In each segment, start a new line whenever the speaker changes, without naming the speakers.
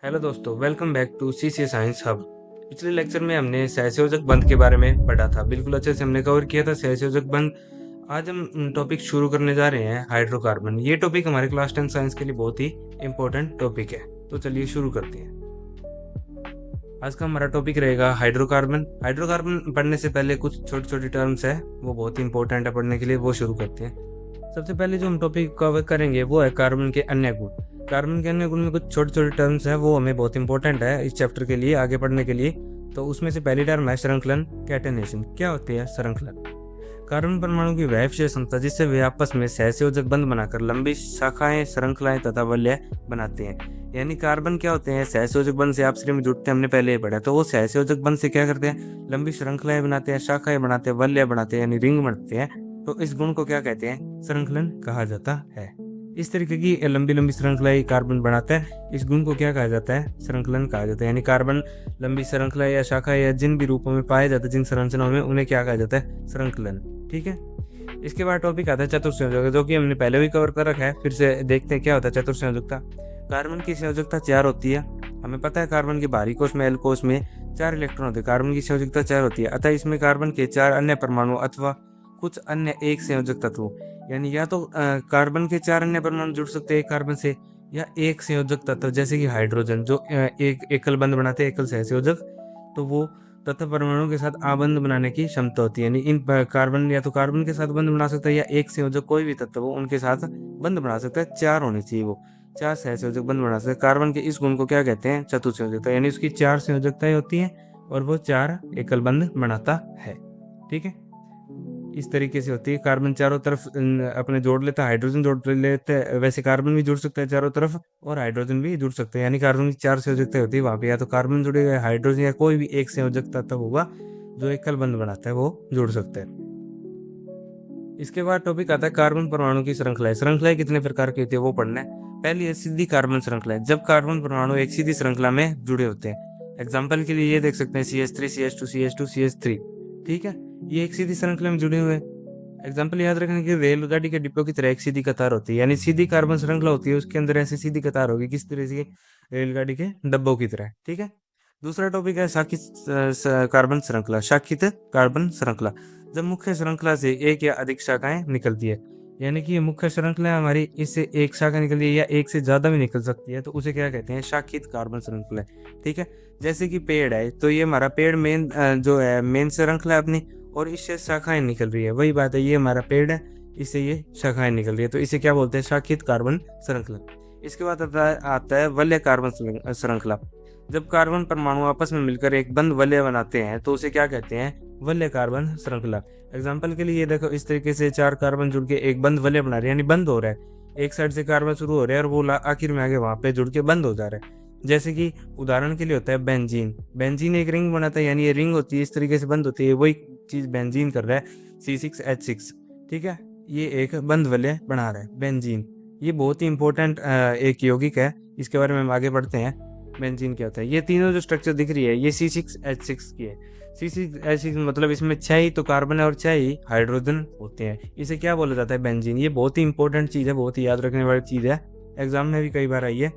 Hello दोस्तों, welcome back to CCA science hub. पिछले lecture में हमने सहसंयोजक बंध के बारे में पढ़ा था। बिल्कुल अच्छे से हमने कवर किया था सहसंयोजक बंध। आज हम टॉपिक शुरू करने जा रहे हैं हाइड्रोकार्बन। ये टॉपिक हमारे क्लास 10 साइंस के लिए बहुत ही इंपॉर्टेंट टॉपिक है। तो चलिए शुरू करते हैं। आज का हमारा टॉपिक रहेगा हाइड्रोकार्बन। हाइड्रोकार्बन पढ़ने से पहले कुछ छोटी छोटी टर्म्स है, वो बहुत ही इंपॉर्टेंट है पढ़ने के लिए। वो शुरू करते हैं। सबसे पहले जो हम टॉपिक कवर करेंगे वो है कार्बन के अन्य गुण। कार्बन के अन्य गुण में कुछ छोटे छोटे टर्म्स हैं, वो हमें बहुत इंपॉर्टेंट है इस चैप्टर के लिए आगे पढ़ने के लिए। तो उसमें से पहली टर्म है श्रृंखलन, कैटेनेशन। क्या होती है श्रृंखलन? कार्बन परमाणु की वह विशेष क्षमता जिससे वे आपस में सहसंयोजक बंध बनाकर लंबी शाखाएं, श्रृंखलाएं तथा वलय बनाते हैं। यानी कार्बन क्या होते हैं? सहसंयोजक बंध से आपस में जुड़ते हैं, हमने पहले ही पढ़ा। तो वो सहसंयोजक बंध से क्या करते हैं? लंबी श्रृंखलाएं बनाते हैं, शाखाएं बनाते हैं, वलय बनाते हैं, यानी रिंग बनते हैं। तो इस गुण को क्या कहते हैं? श्रृंखलन कहा जाता है। इस तरीके की लंबी लंबी श्रृंखलाएं कार्बन बनाता है। इस गुण को क्या कहा जाता है? श्रृंखलन कहा जाता है। यानी कार्बन लंबी श्रृंखला या शाखा या जिन भी रूपों में पाए जाते हैं, जिन संरचनाओं में, उन्हें क्या कहा जाता है? श्रृंखलन। ठीक है। इसके बाद टॉपिक आता है चतुर्संयोजक, जो कि हमने पहले भी कवर कर रखा है। फिर से देखते हैं क्या होता है चतुर्संयोजकता। कार्बन की संयोजकता 4 होती है। हमें पता है कार्बन के बाहरी कोष में, एल कोष में 4 इलेक्ट्रॉन होते हैं। कार्बन की संयोजकता 4 होती है। अतः इसमें कार्बन के 4 अन्य परमाणु अथवा कुछ अन्य एक संयोजक तत्व, यानी या तो कार्बन के 4 अन्य परमाणु जुड़ सकते हैं कार्बन से, या एक संयोजक तत्व जैसे कि हाइड्रोजन, जो एक एकल बंध बनाते हैं, एकल सहसंयोजक। तो वो तत्व परमाणु के साथ आबंध बनाने की क्षमता होती है। यानी इन कार्बन या तो कार्बन के साथ बंध बना सकता है, या एक संयोजक कोई भी तत्व हो उनके साथ बंध बना सकता है। 4 होने चाहिए, वो 4 सहसंयोजक बंध बना सकते हैं। कार्बन के इस गुण को क्या कहते हैं? चतुर्संयोजकता। यानी उसकी 4 संयोजकताएं होती हैं और वो 4 एकल बंध बनाता है। ठीक है। इस तरीके से होती है। कार्बन चारों तरफ अपने जोड़ लेता है, हाइड्रोजन जोड़ लेते हैं। वैसे कार्बन भी जुड़ सकता है चारों तरफ, और हाइड्रोजन भी जुड़ सकते हैं। यानी कार्बन की 4 संयोजकता होती है वहां पे, या तो कार्बन जुड़ेगा, हाइड्रोजन या कोई भी एक संयोजक तत्व होगा जो एकल बंध बनाता है, वो जुड़ सकता है। इसके बाद टॉपिक आता है कार्बन परमाणु की श्रृंखलाएं। श्रृंखलाएं कितने प्रकार की होती है वो पढ़ना है। पहली है सीधी कार्बन श्रृंखला, जब कार्बन परमाणु एक सीधी श्रृंखला में जुड़े होते हैं। एग्जाम्पल के लिए ये देख सकते हैं CH3 CH2 CH2 CH3। ठीक है, ये एक सीधी श्रृंखला में जुड़े हुए हैं। एग्जाम्पल याद रखने की, रेलगाड़ी के डिब्बों की तरह एक सीधी कतार होती है। यानी सीधी कार्बन श्रृंखला होती है, उसके अंदर ऐसी सीधी कतार होगी, किस तरह से? रेलगाड़ी के डब्बों की तरह। ठीक है। दूसरा टॉपिक है शाखित कार्बन श्रृंखला। शाखित कार्बन श्रृंखला, जब मुख्य श्रृंखला से एक या अधिक शाखाएं निकलती है। यानी कि मुख्य श्रृंखला हमारी, इससे एक शाखा निकलती है या एक से ज्यादा भी निकल सकती है, तो उसे क्या कहते हैं? शाखित कार्बन श्रृंखला। ठीक है। जैसे कि पेड़ है, तो ये हमारा पेड़ मेन जो है मेन श्रृंखला है अपनी, और इससे शाखाएं निकल रही है। वही बात है, ये हमारा पेड़ है, इससे ये शाखाएं निकल रही है, तो इसे क्या बोलते हैं? शाखित कार्बन श्रृंखला। इसके बाद आता है वलय कार्बन श्रृंखला। जब कार्बन परमाणु आपस में मिलकर एक बंध वलय बनाते हैं, तो उसे क्या कहते हैं? वलय कार्बन श्रृंखला। एग्जाम्पल के लिए ये देखो, इस तरीके से 4 कार्बन जुड़ के एक बंध वलय बना रहे हैं, यानी बंद हो रहा है। एक साइड से कार्बन शुरू हो रहा है और वो आखिर में आगे वहां पे जुड़ के बंद हो जा रहा है। जैसे कि उदाहरण के लिए होता है बेंजीन। बेंजीन एक रिंग बनाता है, यानी ये रिंग होती है, इस तरीके से बंद होती है। वही चीज बेंजीन कर रहा है, C6H6। ठीक है, ये एक बंध वलय बना रहा है बेंजीन। ये बहुत ही इंपॉर्टेंट एक यौगिक है, इसके बारे में हम आगे बढ़ते हैं। बेंजीन क्या होता है? ये तीनों जो स्ट्रक्चर दिख रही है, ये C6H6 की है। C6H6 मतलब इसमें 6 ही तो कार्बन है और 6 ही हाइड्रोजन होते हैं। इसे क्या बोला जाता है? बेंजीन। ये बहुत ही इंपॉर्टेंट चीज है, बहुत ही याद रखने वाली चीज है, एग्जाम में भी कई बार आई है।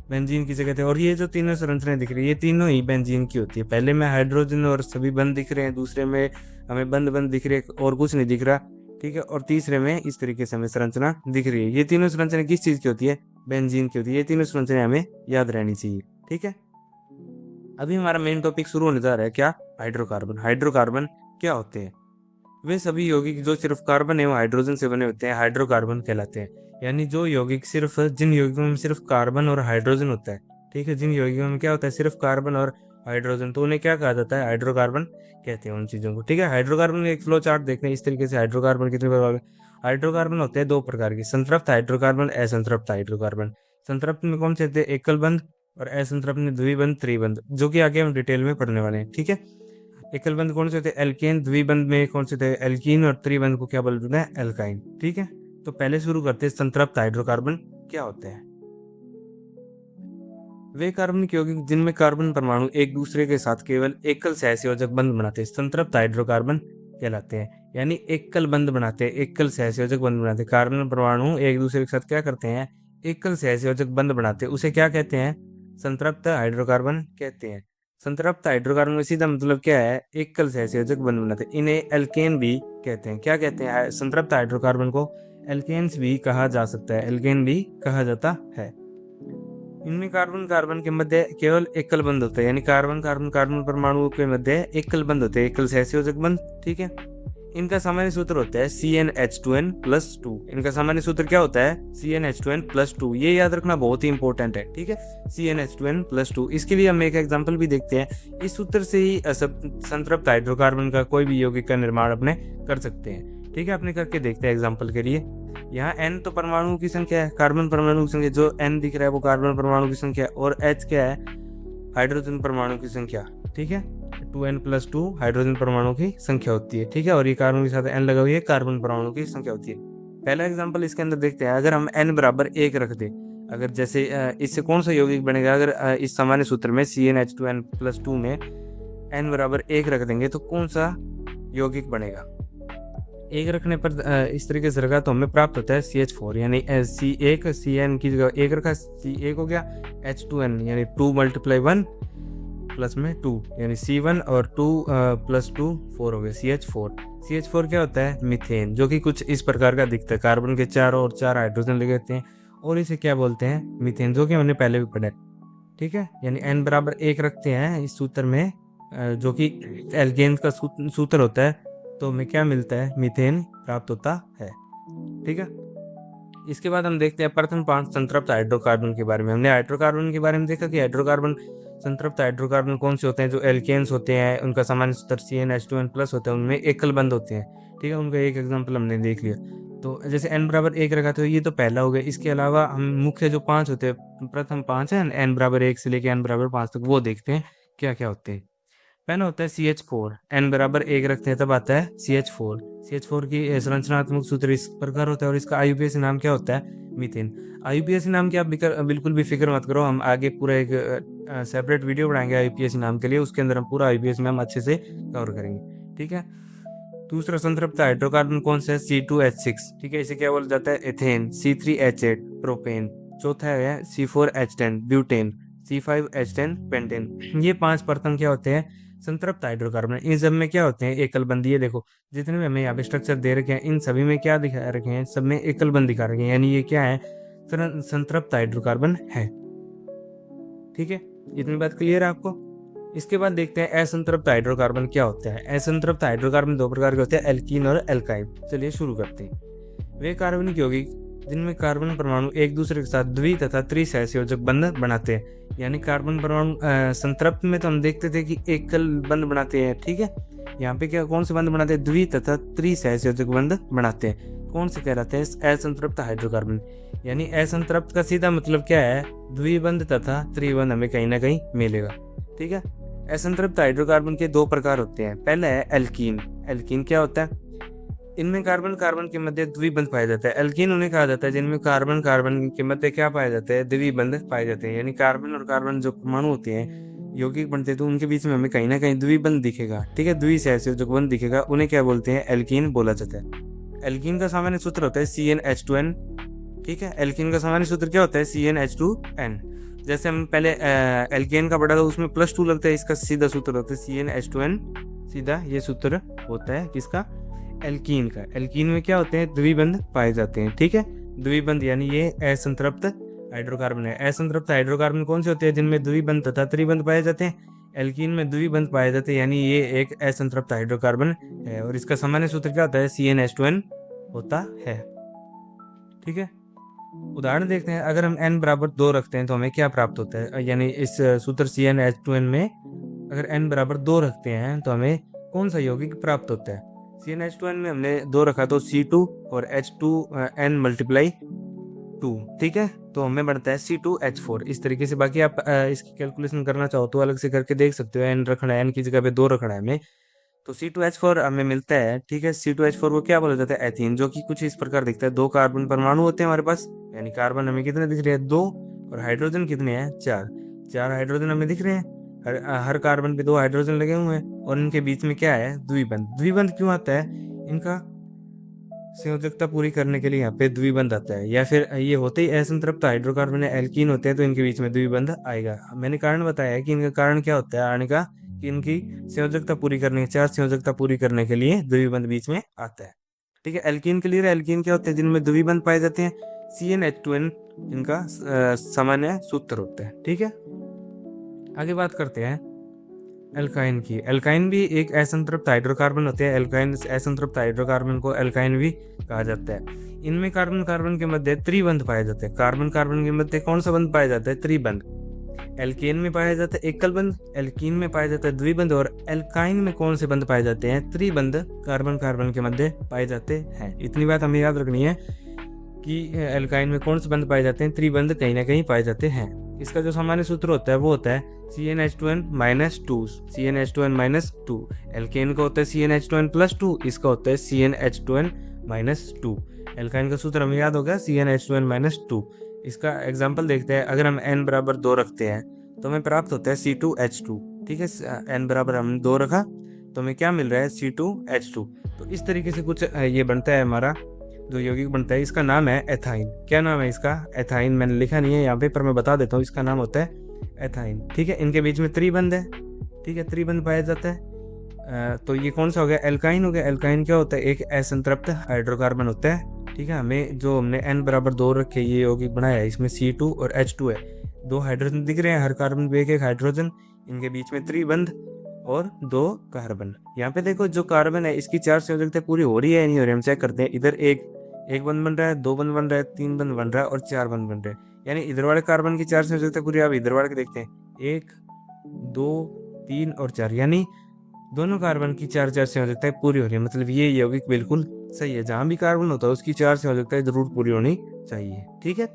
बेंजीन किसे कहते हैं? और ये जो तीनों संरचनाएं दिख रही है, ये तीनों ही बेंजीन की होती है। पहले में हाइड्रोजन और सभी बंद दिख रहे हैं, दूसरे में हमें बंद बंद दिख रहे हैं और कुछ नहीं दिख रहा। ठीक है, और तीसरे में इस तरीके से हमें संरचना दिख रही है। ये तीनों संरचना किस चीज की होती है? बेंजीन की होती है। ये तीनों संरचनाएं हमें याद रहनी चाहिए। ठीक है। अभी हमारा मेन टॉपिक शुरू होने जा रहा है। क्या? हाइड्रोकार्बन। हाइड्रोकार्बन क्या होते हैं? वे सभी यौगिक जो सिर्फ कार्बन एवं हाइड्रोजन से बने होते हैं, हाइड्रोकार्बन कहलाते हैं। यानी जो यौगिक जिन यौगिकों में सिर्फ कार्बन और हाइड्रोजन होता है। ठीक है, जिन यौगिकों में क्या होता है? सिर्फ कार्बन और हाइड्रोजन, तो उन्हें क्या कहा जाता है? हाइड्रोकार्बन कहते हैं उन चीजों को। ठीक है। हाइड्रोकार्बन एक फ्लो चार्ट देखते हैं इस तरीके से। हाइड्रोकार्बन कितने प्रकार के? हाइड्रोकार्बन होते हैं 2 प्रकार के, संतृप्त हाइड्रोकार्बन, असंतृप्त हाइड्रोकार्बन। संतृप्त में कौन से होते हैं? एकल बंध, और असंतृप्त में द्विबंध, त्रिबंध, जो कि आगे हम डिटेल में पढ़ने वाले हैं। ठीक है। एकल बंध कौन से होते हैं? एल्केन। द्विबंध में कौन से होते हैं? एल्कीन। और त्रिबंध को क्या बोलते हैं? एल्काइन। ठीक है। तो पहले शुरू करते हैं, संतृप्त हाइड्रोकार्बन क्या होते हैं? वे कार्बनिक यौगिक जिनमें कार्बन परमाणु एक दूसरे के साथ केवल एकल सहसंयोजक बंध बनाते हैं, संतृप्त हाइड्रोकार्बन कहलाते हैं। यानी एकल बंध बनाते हैं, एकल सहसंयोजक बंध बनाते हैं। कार्बन परमाणु एक दूसरे के साथ क्या करते हैं? एकल सहसंयोजक बंध बनाते हैं, उसे क्या कहते हैं? संतृप्त हाइड्रोकार्बन कहते हैं। संतृप्त हाइड्रोकार्बन में सीधा मतलब क्या है, एकल सहसंयोजक बंध बनाते हैं। इन्हें एल्केन भी कहते हैं। क्या कहते हैं? संतृप्त हाइड्रोकार्बन को एल्केन्स भी कहा जा सकता है, एल्केन भी कहा जाता है। इनमें कार्बन कार्बन के मध्य केवल एकल बंध होता है, यानी कार्बन कार्बन कार्बन परमाणुओं के मध्य एकल बंध होते हैं, एकल सहसंयोजक बंध। ठीक है। इनका सामान्य सूत्र होता है CnH2n+2। इनका सामान्य सूत्र क्या होता है? CnH2n+2। ये याद रखना बहुत ही इंपॉर्टेंट है। ठीक है, CnH2n+2। इसके लिए हम एक एग्जांपल भी देखते हैं। इस सूत्र से ही संतृप्त हाइड्रोकार्बन का कोई भी यौगिक का निर्माण अपने कर सकते हैं। ठीक है, अपने करके देखते हैं एग्जाम्पल के लिए। यहाँ n तो परमाणुओं की संख्या है, कार्बन परमाणु की संख्या, जो n दिख रहा है वो कार्बन परमाणु की संख्या, और h क्या है? हाइड्रोजन परमाणु की संख्या। ठीक है, 2n+2 हाइड्रोजन परमाणु की संख्या होती है। ठीक है, और ये कार्बन के साथ n लगा हुई है, कार्बन परमाणु की संख्या होती है। पहला एग्जांपल इसके अंदर देखते हैं। अगर हम n बराबर 1 रख दे, अगर जैसे इससे कौन सा यौगिक बनेगा? अगर इस सामान्य सूत्र में CnH2n+2 में n बराबर 1 रख देंगे तो कौन सा यौगिक बनेगा? 1 रखने पर इस तरीके से रखा तो हमें प्राप्त होता है CH4, यानी C1 Cn की जगह 1 रखा, C1 हो गया, H2n यानी 2 × 1 प्लस में 2 यानी C1, और 2 + 2 4 हो गया, CH4। CH4 क्या होता है? मीथेन, जो कि कुछ इस प्रकार का दिखता है। कार्बन के 4 और 4 हाइड्रोजन लगे होते हैं, और इसे क्या बोलते हैं? मीथेन, जो कि हमने पहले भी पढ़ा है। ठीक है, यानी n बराबर 1 रखते हैं इस सूत्र में, जो कि एल्केन्स का सूत्र होता है, तो हमें क्या मिलता है? मीथेन प्राप्त होता है। ठीक है, इसके बाद हम देखते हैं प्रथम 5 संतृप्त हाइड्रोकार्बन के बारे में। हमने हाइड्रोकार्बन के बारे में देखा कि हाइड्रोकार्बन, संतृप्त हाइड्रोकार्बन कौन से होते हैं? जो एल्केन्स होते हैं, उनका सामान्य सूत्र CnH2n+ होता है, उनमें एकल बंध होते हैं। ठीक है, उनका एक एग्जाम्पल हमने देख लिया। तो जैसे n बराबर 1 रखा, तो ये तो पहला हो गया। इसके अलावा हम मुख्य जो 5 होते हैं, प्रथम 5 है, n बराबर 1 से लेकर n बराबर 5 तक, वो देखते हैं क्या क्या होते हैं। पहला होता है CH4। n बराबर 1 रखते हैं तब आता है CH4। CH4 की संरचनात्मक सूत्र इस प्रकार होता है, और इसका IUPAC नाम क्या होता है? मीथेन। IUPAC नाम की आप बिल्कुल भी फिक्र मत करो, हम आगे पूरा एक सेपरेट वीडियो बनाएंगे IUPAC नाम के लिए, उसके अंदर हम पूरा IUPAC नाम अच्छे से कवर करेंगे। ठीक है, दूसरा संतृप्त हाइड्रोकार्बन कौन सा है? C2H6। ठीक है, इसे क्या बोला जाता है? एथेन। C3H8 propane. चौथा है C4H10 ब्यूटेन। C5H10 pentane. ये 5 प्रथम क्या होते हैं? संतृप्त हाइड्रोकार्बन। इन सब में क्या होते हैं? एकल बंध। ये देखो, जितने भी हमें यहाँ पे स्ट्रक्चर दे रखे हैं, इन सभी में क्या दिखा रखे हैं? सब में एकल बंध दिखा रखे हैं, यानी ये क्या है? संतृप्त हाइड्रोकार्बन है। ठीक है, इतनी बात क्लियर है आपको? इसके बाद देखते हैं असंतृप्त हाइड्रोकार्बन क्या होता है। असंतृप्त हाइड्रोकार्बन 2 प्रकार के होते हैं, एल्कीन और एल्काइन। चलिए शुरू करते हैं। वे कार्बनिक यौगिक जिनमें कार्बन परमाणु एक दूसरे के साथ द्वि तथा त्रिसहसंयोजक बंध बनाते हैं, यानी कार्बन परमाणु संतृप्त में तो हम देखते थे कि एकल बंध बनाते हैं। ठीक है, यहाँ पे क्या कौन से बंध बनाते हैं? द्वि तथा त्रिसहसंयोजक बंध बनाते हैं। कौन से कहलाते हैं? असंतृप्त हाइड्रोकार्बन। यानी असंतृप्त का सीधा मतलब क्या है? द्विबंध तथा त्रिबंध हमें कहीं ना कहीं मिलेगा। ठीक है, असंतृप्त हाइड्रोकार्बन के 2 प्रकार होते हैं। पहला है एल्कीन। एल्कीन क्या होता है? इनमें कार्बन कार्बन के मध्य द्विबंध पाया जाता है। एल्कीन उन्हें कहा जाता है जिनमें कार्बन कार्बन के मध्य क्या पाया जाता है? द्विबंध पाए जाते हैं, यानी कार्बन और कार्बन जो परमाणु होते हैं, यौगिक बनते हैं, तो उनके बीच में हमें कहीं ना कहीं द्विबंध दिखेगा। ठीक है, द्विसहसंयोजक बंध दिखेगा, उन्हें क्या बोलते हैं? एल्कीन बोला जाता है। एल्कीन का सामान्य सूत्र होता है CnH2n। ठीक है, एल्कीन का सामान्य सूत्र क्या होता है? CnH2n। जैसे हम पहले एल्केन का पढ़ा था, उसमें +2 लगता है, इसका सीधा सूत्र होता है CnH2n। सीधा ये सूत्र होता है किसका? एल्कीन का। एल्कीन में क्या होते हैं? द्विबंध पाए जाते हैं। ठीक है, द्विबंध यानी ये असंतृप्त हाइड्रोकार्बन है। असंतृप्त हाइड्रोकार्बन कौन से होते हैं? जिनमें द्विबंध तथा त्रिबंध पाए जाते हैं। एल्कीन में द्विबंध पाए जाते हैं, यानी ये एक असंतृप्त हाइड्रोकार्बन है, और इसका सामान्य सूत्र क्या होता है? CnH2n होता है। ठीक है, उदाहरण देखते हैं। अगर हम n बराबर 2 रखते हैं तो हमें क्या प्राप्त होता है? यानी इस सूत्र CnH2n में अगर n बराबर 2 रखते हैं तो हमें कौन सा यौगिक प्राप्त होता है? CnH2n में हमने 2 रखा तो C2 और H2n × 2। ठीक है, तो हमें बनता है C2H4। इस तरीके से बाकी आप इसकी कैलकुलेशन करना चाहो तो अलग से करके देख सकते हो। n रखना है, n की जगह पे 2 रखना है हमें, तो C2H4 हमें मिलता है। ठीक है, C2H4 को क्या बोला जाता है? एथीन, जो कि कुछ इस प्रकार दिखता है। 2 कार्बन परमाणु होते हैं हमारे पास, यानी कार्बन हमें कितने दिख रहे हैं? 2, और हाइड्रोजन कितने हैं? 4। 4 हाइड्रोजन हमें दिख रहे हैं। हर कार्बन पे 2 हाइड्रोजन लगे हुए हैं, और इनके बीच में क्या है? द्विबंध। द्विबंध क्यों आता है? इनका संयोजकता पूरी करने के लिए यहाँ पे द्विबंध आता है, या फिर ये होते ही असंतृप्त हाइड्रोकार्बन या एल्कीन होते हैं तो इनके बीच में द्विबंध आएगा। मैंने कारण बताया है कि इनका कारण क्या होता है आने का, कि इनकी संयोजकता पूरी करने, चार संयोजकता पूरी करने के लिए द्विबंध बीच में आता है। ठीक है, एल्कीन क्लियर है। एल्कीन क्या होते हैं, जिनमें द्विबंध पाए जाते हैं, CnH2n इनका सामान्य सूत्र होता है। ठीक है, आगे बात करते हैं एल्काइन की। एल्काइन भी एक असंतृप्त हाइड्रोकार्बन होते हैं। एल्काइन असंतृप्त हाइड्रोकार्बन को एल्काइन भी कहा जाता है। इनमें कार्बन कार्बन के मध्य त्रिबंध पाए जाते हैं। कार्बन कार्बन के मध्य कौन सा बंध पाया जाता है, त्रिबंध। एल्केन में पाया जाता है एकल बंध, एल्कीन में पाया जाता है द्विबंध, और एल्काइन में कौन से बंध पाए जाते हैं, त्रिबंध कार्बन कार्बन के मध्य पाए जाते हैं। इतनी बात हमें याद रखनी है कि एल्काइन में कौन से बंध पाए जाते हैं, त्रिबंध कहीं ना कहीं पाए जाते हैं। इसका जो सामान्य सूत्र होता है वो होता है CnH2n-2, CnH2n-2। एल्केन का होता है CnH2n+2, इसका होता है CnH2n-2। एल्काइन का सूत्र हमें याद होगा CnH2n-2। इसका एग्जाम्पल देखते हैं। अगर हम n बराबर 2 रखते हैं तो हमें प्राप्त होता है C2H2। ठीक है, n बराबर हमने 2 रखा तो हमें क्या मिल रहा है, C2H2। तो इस तरीके से कुछ ये बनता है हमारा जो यौगिक बनता है। इसका नाम है एथाइन। क्या नाम है इसका, एथाइन। मैंने लिखा नहीं है यहाँ पे पर मैं बता देता हूँ, इसका नाम होता है एथाइन। ठीक है, इनके बीच में त्रिबंध है। ठीक है, त्रिबंध पाया जाता है। तो ये कौन सा हो गया, एल्काइन हो गया। एल्काइन क्या होता है, एक असंतृप्त हाइड्रोकार्बन होता है। ठीक है, हमें जो हमने n बराबर 2 रखे ये यौगिक बनाया है, इसमें C2 और H2 है। 2 हाइड्रोजन दिख रहे हैं, हर कार्बन पे एक हाइड्रोजन, इनके बीच में त्रिबंध और 2 कार्बन। यहाँ पे देखो जो कार्बन है इसकी 4 संयोजकता पूरी हो रही है नहीं हो रही, हम चेक करते हैं। इधर एक बंध बन रहा है, 2 बंध बन रहा है, 3 बंध बन रहा है और 4 बंध बन रहे हैं। यानी इधर वाले कार्बन की 4 संयोजकता पूरी, अब इधर वाले के देखते हैं, 1 2 3 और 4, यानी दोनों कार्बन की 4 संयोजकताएं पूरी हो रही है। मतलब ये यौगिक बिल्कुल सही है, जहां भी कार्बन होता है उसकी 4 संयोजकताएं जरूर पूरी होनी चाहिए। ठीक है,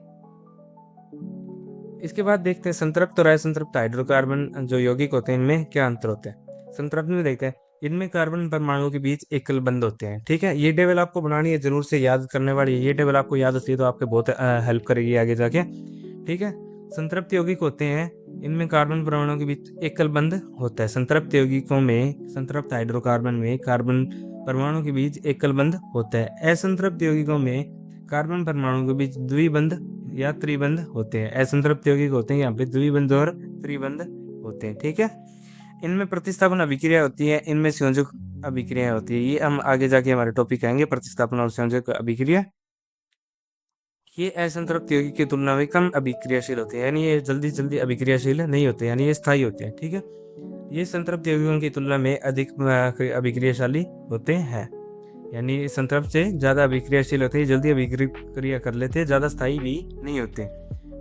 इसके बाद देखते हैं संतृप्त और असंतृप्त हाइड्रोकार्बन जो यौगिक होते हैं इनमें क्या अंतर होते हैं। संतृप्त में देखते हैं इनमें कार्बन परमाणुओं के बीच एकल बंध होते हैं। ठीक है, ये टेबल आपको बनानी है, जरूर से याद करने वाली है। ये टेबल आपको याद होती है तो आपके बहुत हेल्प करेगी आगे जाके। ठीक है, संतृप्त यौगिक होते हैं, इनमें कार्बन परमाणुओं के बीच एकल बंध होता है। संतृप्त यौगिकों में, संतृप्त हाइड्रोकार्बन में कार्बन परमाणु के बीच एकल बंध होता है। असंतृप्त यौगिकों में कार्बन परमाणु के बीच द्विबंध या त्रिबंध होते हैं। असंतृप्त यौगिक होते हैं यहाँ पे द्विबंध और त्रिबंध होते हैं। ठीक है, इनमें प्रतिस्थापन अभिक्रिया होती है, इनमें संयोजक अभिक्रिया होती है। ये हम आगे जाके हमारे टॉपिक आएंगे, प्रतिस्थापन और संयोजक अभिक्रिया। ये असंतृप्त यौगिक की तुलना में कम अभिक्रियाशील होते हैं, यानी ये जल्दी जल्दी अभिक्रियाशील नहीं होते, यानी ये स्थायी होते हैं। ठीक है, ये संतृप्त यौगिकों की तुलना में अधिक अभिक्रियाशाली होते हैं, यानी संतृप्त से ज्यादा अभिक्रियाशील होते हैं, जल्दी अभिक्रिया कर लेते हैं, ज्यादा स्थायी भी नहीं होते।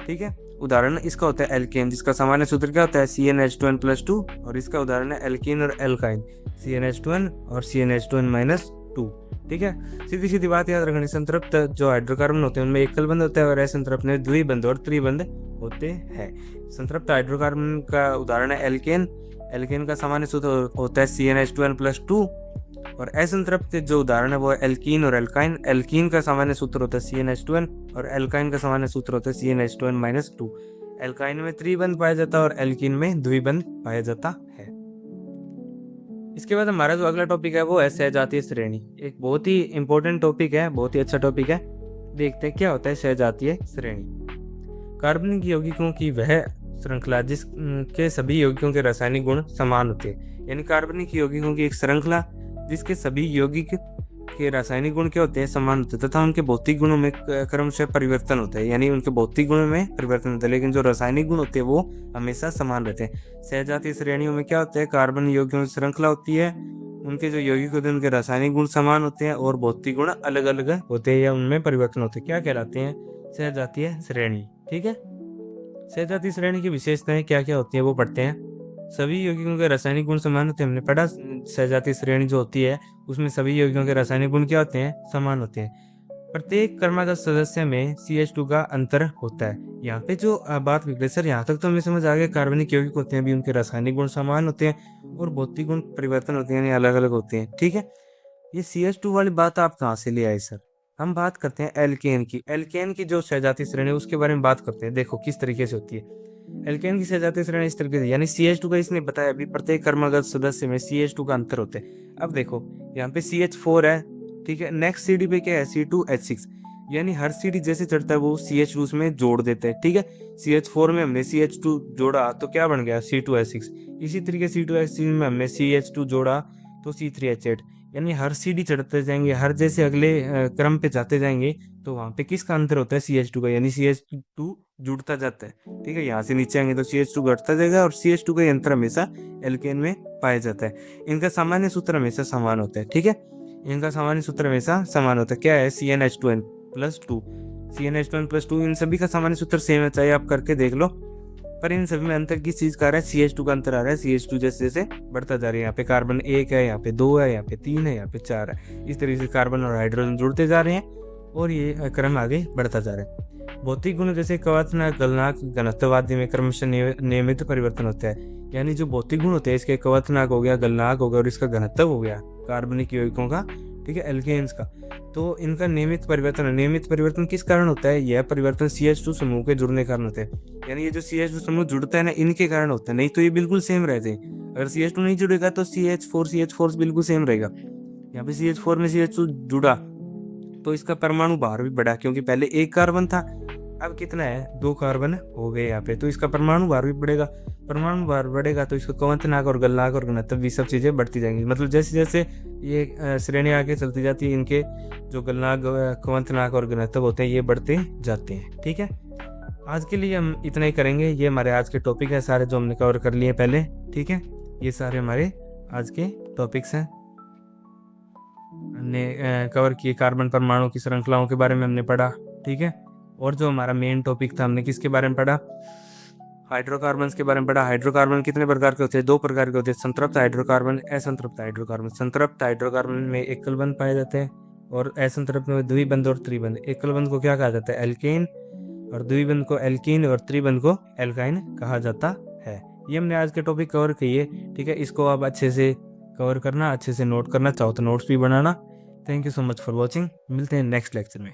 ठीक है, उदाहरण इसका होता है एल्केन, जिसका सामान्य सूत्र क्या होता है, CnH2n+2, और इसका उदाहरण है एल्कीन और एल्काइन, CnH2n और CnH2n-2। ठीक है, सीधी सीधी बात याद रखनी, संतृप्त जो हाइड्रोकार्बन होते हैं उनमें एकल बंध होता है और असंतृप्त में द्विबंध और त्रिबंध होते हैं। संतृप्त हाइड्रोकार्बन का उदाहरण है एल्केन। एल्केन का सामान्य सूत्र होता है CnH2n+2, और असंतृप्त जो उदाहरण है वो एल्कीन और एल्काइन। एल्कीन का सामान्य सूत्र होता है CnH2n और एल्काइन का सामान्य सूत्र होता है CnH2n-2। एल्काइन में त्रिबंध पाया जाता है और एल्कीन में द्विबंध पाया जाता है। इसके बाद हमारा जो अगला टॉपिक है वो है सहजातीय श्रेणी। एक बहुत ही इंपॉर्टेंट टॉपिक है, बहुत ही अच्छा टॉपिक है। देखते हैं क्या होता है सहजातीय श्रेणी। कार्बनिक यौगिकों की वह श्रृंखला जिसके सभी यौगिकों के रासायनिक गुण समान होते हैं, यानी कार्बनिक यौगिकों की एक श्रृंखला जिसके सभी यौगिक के रासायनिक गुण क्या होते हैं, समान होते हैं, तथा उनके भौतिक गुणों में क्रमशः परिवर्तन होता है, यानी उनके भौतिक गुणों में परिवर्तन होता है, लेकिन जो रासायनिक गुण होते हैं वो हमेशा समान रहते हैं। सहजातीय श्रेणियों में क्या होता है, कार्बन यौगिकों की श्रृंखला होती है, उनके जो यौगिक होते हैं उनके रासायनिक गुण समान होते हैं और भौतिक गुण अलग अलग होते हैं या उनमें परिवर्तन होते हैं। क्या कहलाते हैं, सहजातीय श्रेणी। ठीक है, सहजातीय श्रेणी की विशेषताएं क्या क्या होती है वो पढ़ते हैं। सभी यौगिकों के रासायनिक गुण समान होते हैं, हमने पढ़ा। सहजातीय श्रेणी जो होती है उसमें सभी यौगिकों के रासायनिक गुण क्या होते हैं, समान होते हैं। प्रत्येक क्रमागत सदस्य में CH2 का अंतर होता है। यहाँ पे जो बात निकले सर, यहाँ तक तो हमें समझ आ गया, कार्बनिक यौगिक होते हैं भी उनके रासायनिक गुण समान होते हैं और भौतिक गुण परिवर्तन होते हैं, यानी अलग अलग होते हैं। ठीक है, ये CH2 वाली बात आप कहाँ से ले आए सर। हम बात करते हैं एल्केन की। एल्केन की जो सहजातीय श्रेणी है उसके बारे में बात करते हैं। देखो किस तरीके से होती है एल्केन की सहजातीय श्रेणी, इस तरीके से, यानी CH2 का इसने बताया अभी प्रत्येक क्रमागत सदस्य में CH2 का अंतर होता है। अब देखो यहाँ पे CH4 है, ठीक है। नेक्स्ट सीडी पे क्या है, C2H6, यानी हर सीडी जैसे चढ़ता है वो CH2 उसमें जोड़ देते हैं। ठीक है, CH4 में हमने CH2 जोड़ा तो क्या बन गया, C2H6। इसी तरीके C2H6 में हमने CH2 जोड़ा तो C3H8। यानी हर सीडी चढ़ते जाएंगे, हर जैसे अगले क्रम पे जाते जाएंगे तो वहां पे किसका अंतर होता है, CH2 का, यानी CH2 जुड़ता जाता है। ठीक है, यहाँ से नीचे आएंगे तो CH2 घटता जाएगा और CH2 का अंतर हमेशा एल्केन में पाया जाता है। इनका सामान्य सूत्र हमेशा समान होता है। ठीक है, इनका सामान्य सूत्र हमेशा समान होता है। क्या है, CnH2n+2। CnH2n+2 इन सभी का सामान्य सूत्र सेम है, चाहे आप करके देख लो। पर इन सभी में अंतर किस चीज का आ रहा है, CH2 का अंतर आ रहा है। CH2 जैसे जैसे बढ़ता जा रहा है, यहाँ पे कार्बन 1 है, यहाँ पे 2 है, यहाँ पे 3 है, यहाँ पे 4 है। इस तरीके से कार्बन और हाइड्रोजन जुड़ते जा रहे हैं और ये क्रम आगे बढ़ता जा रहा है। भौतिक गुण जैसे कवचनाक, गलनांक, घनत्व आदि में क्रमशः नियमित परिवर्तन होता है। यानी जो भौतिक गुण होते हैं, इसके कवचनाक हो गया, गलनांक हो गया और इसका घनत्व हो गया कार्बनिक यौगिकों का, ठीक है, एल्केन्स का, तो इनका नियमित परिवर्तन है। नियमित परिवर्तन किस कारण होता है, यह परिवर्तन CH2 समूह के जुड़ने के कारण होते हैं। यानी ये जो CH2 समूह जुड़ता है ना, इनके कारण होता है, नहीं तो ये बिल्कुल सेम रहते हैं। अगर CH2 नहीं जुड़ेगा तो CH4 बिल्कुल सेम रहेगा। यहाँ पे CH4 में CH2 जुड़ा तो इसका परमाणु भार भी बढ़ा, क्योंकि पहले एक कार्बन था, अब कितना है, 2 कार्बन हो गए यहाँ पे, तो इसका परमाणु भार भी बढ़ेगा। परमाणु भार बढ़ेगा तो इसका कवंतनाक और गलनांक और घनत्व भी सब चीजें बढ़ती जाएंगी। मतलब जैसे जैसे ये श्रेणी आगे चलती जाती है, इनके जो गलनांक, कवंतनाक और घनत्व होते हैं ये बढ़ते जाते हैं। ठीक है, आज के लिए हम इतना ही करेंगे। ये हमारे आज के टॉपिक है सारे जो हमने कवर कर लिए पहले। ठीक है, ये सारे हमारे आज के टॉपिक्स हैं, हमने कवर किए। कार्बन परमाणु की श्रृंखलाओं के बारे में हमने पढ़ा। ठीक है, और जो हमारा मेन टॉपिक था, हमने किसके बारे में पढ़ा, हाइड्रोकार्बन के बारे में पढ़ा। हाइड्रोकार्बन कितने प्रकार के होते हैं, 2 प्रकार के होते हैं, संतृप्त हाइड्रोकार्बन, असंतृप्त हाइड्रोकार्बन। संतृप्त हाइड्रोकार्बन में एकल बंध पाए जाते हैं और असंतृप्त में द्विबंध और त्रिबंध। एकल बंध को क्या कहा जाता है, एल्केन, और द्विबंध को एल्कीन, और त्रिबंध को एल्काइन कहा जाता है। ये हमने आज के टॉपिक कवर किए। ठीक है, इसको आप अच्छे से कवर करना, अच्छे से नोट करना, चाहो तो नोट्स भी बनाना। Thank you so much for watching. मिलते हैं नेक्स्ट लेक्चर में।